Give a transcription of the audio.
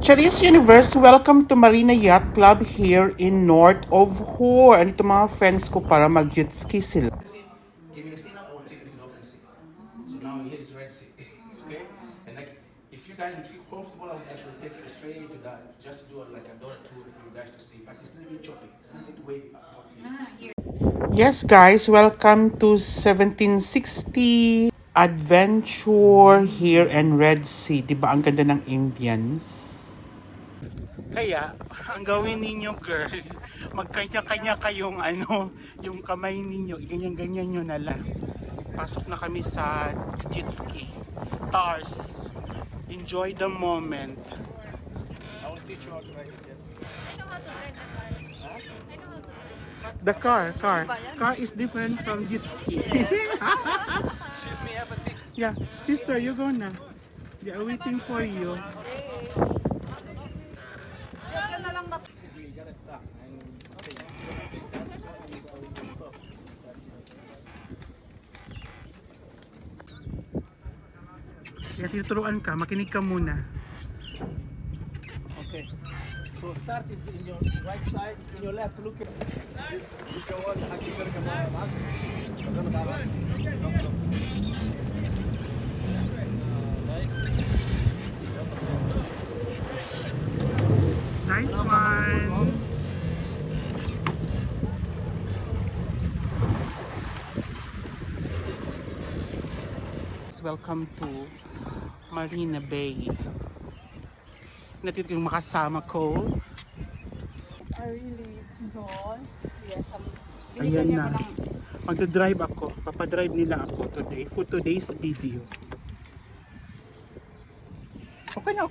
Charis Universe, welcome to Marina Yacht Club here in North of Hor. Andito mga friends ko para mag-jet ski sila. Give me a seat now, I will take you to the open seat. So now here is red seat. Okay? And like if you guys would feel comfortable, I would actually take you straight to that just to do like a dollar tour for you guys to see. In fact, it's a little bit choppy. It's a little bit wavy up here. Yes guys, welcome to 1760 Adventure here in Red Sea. Diba ang ganda ng ambience? Kaya, ang gawin ninyo girl, magkanya-kanya kayong yung kamay ninyo, ganyan-ganyan nyo na lang. Pasok na kami sa jet ski. Tars. Enjoy the moment. I will teach you how to ride the jet ski. The car. Car is different from jet ski. Excuse me, have a seat. Yeah, sister, you go na. They are waiting for you. You gotta stop and okay. Kaya tinuturuan ka, makinig ka muna. Okay. So start is in your right side, in your left. Look at. Nice one! Welcome to Marina Bay. Natito yung makasama ko. I really don't. Yes, Ayan na. Magdadrive ako. Papadrive nila ako today for today's video. Okay na.